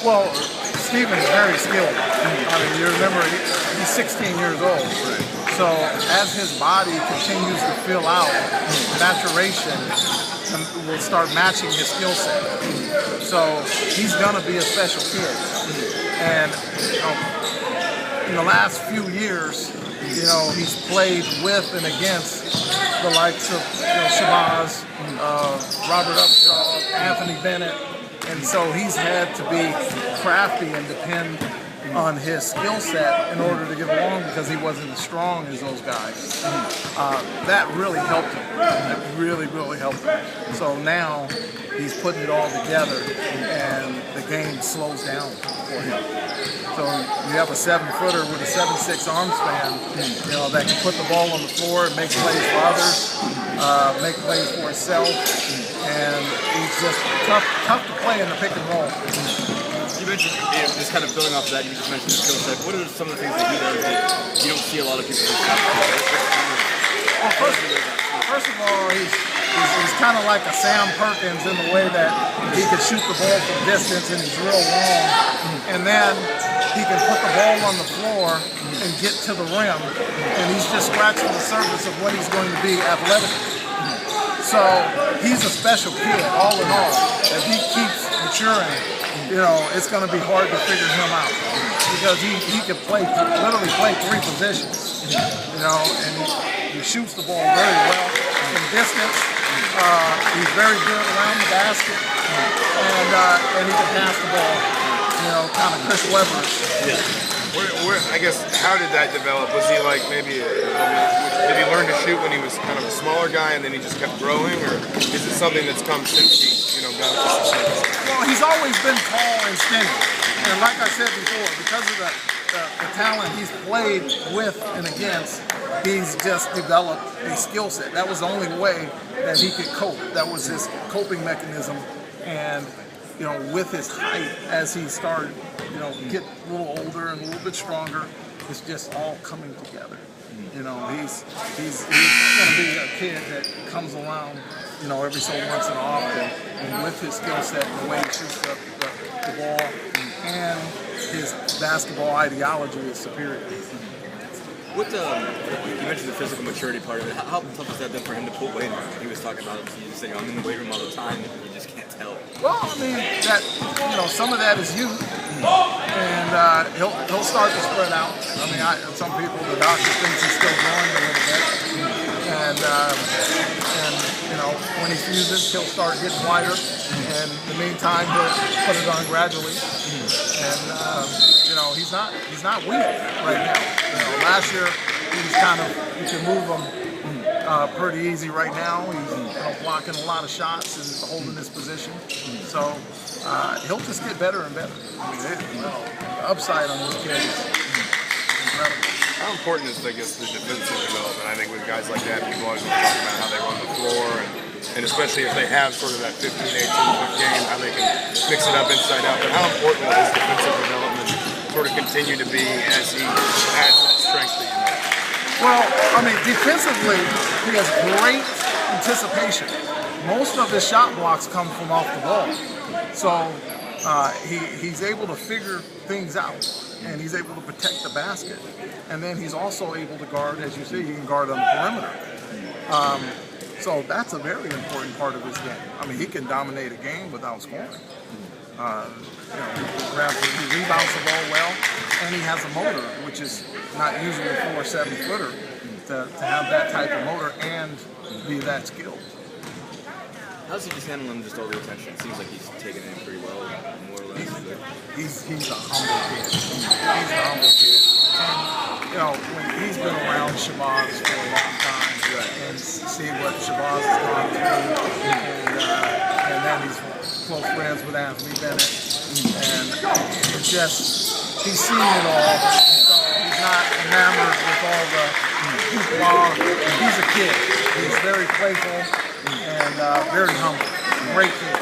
Well, Stephen's very skilled. I mean, you remember he's 16 years old. So as his body continues to fill out, maturation will start matching his skill set. So he's gonna be a special kid. And in the last few years, he's played with and against the likes of Shabazz, Robert Upshaw, Anthony Bennett. And so he's had to be crafty and depend on his skill set in order to get along because he wasn't as strong as those guys. That really helped him. That really, really helped him. So now he's putting it all together and the game slows down for him. So you have a 7-footer with a 7'6" arm span, that can put the ball on the floor and make plays for others, make plays for himself, and he's just tough to play in the pick and roll. You mentioned, just kind of building off of that, you just mentioned the skill set. What are some of the things that he does that you don't see a lot of people do? Well, first of all, he's kind of like a Sam Perkins in the way that he can shoot the ball from distance and he's real long. And then he can put the ball on the floor and get to the rim. And he's just scratching the surface of what he's going to be athletically. So he's a special kid, all in all. If he keeps maturing, it's going to be hard to figure him out because he can literally play 3 positions, and he shoots the ball very well from distance. He's very good around the basket, and he can pass the ball, kind of Chris Webber-ish. I guess, how did that develop? Was he like did he learn to shoot when he was kind of a smaller guy and then he just kept growing, or is it something that's come since he, got to the size? Well, he's always been tall and skinny, and like I said before, because of the talent he's played with and against, he's just developed a skill set. That was the only way that he could cope. That was his coping mechanism, and with his height, as he started, get a little older and a little bit stronger, it's just all coming together. He's going to be a kid that comes around, every so once in a often, and with his skill set and the way he shoots the ball and his basketball ideology is superior. You mentioned the physical maturity part of it. How tough was that then for him to put weight on? He was talking about, he was saying, I'm in the weight room all the time, and you just can't tell. Well, I mean, some of that is youth, and he'll start to spread out. I mean, some people, the doctor thinks he's still growing a little bit, and when he fuses, he'll start getting wider, and in the meantime, he'll put it on gradually, and he's not weak right now. Last year, you can move him pretty easy right now. He's blocking a lot of shots and holding his position. So he'll just get better and better. I mean, the upside on this kid is incredible. How important is, the defensive development? I think with guys like that, people always want to talk about how they run the floor, and especially if they have sort of that 15, 18-foot game, how they can mix it up inside out. But how important will his defensive development sort of continue to be as he adds that strength that you mentioned? Well, I mean, defensively, he has great anticipation. Most of his shot blocks come from off the ball. So he's able to figure things out, and he's able to protect the basket. And then he's also able to guard, as you see, he can guard on the perimeter. So that's a very important part of his game. I mean, he can dominate a game without scoring. He rebounds the ball well, and he has a motor, which is not usual for a 7-footer to have that type of motor and be that skilled. How's he just handling just all the attention? It seems like he's taking it in pretty well, more or less. He's a humble kid. He's a humble kid. And, when he's been around Shabazz for a long time, and see what Shabazz has gone through, and then he's close friends with Anthony Bennett, and it's just, he's seen it all, so he's not enamored with all the hoopla. He's a kid. He's very playful and very humble. Great kid.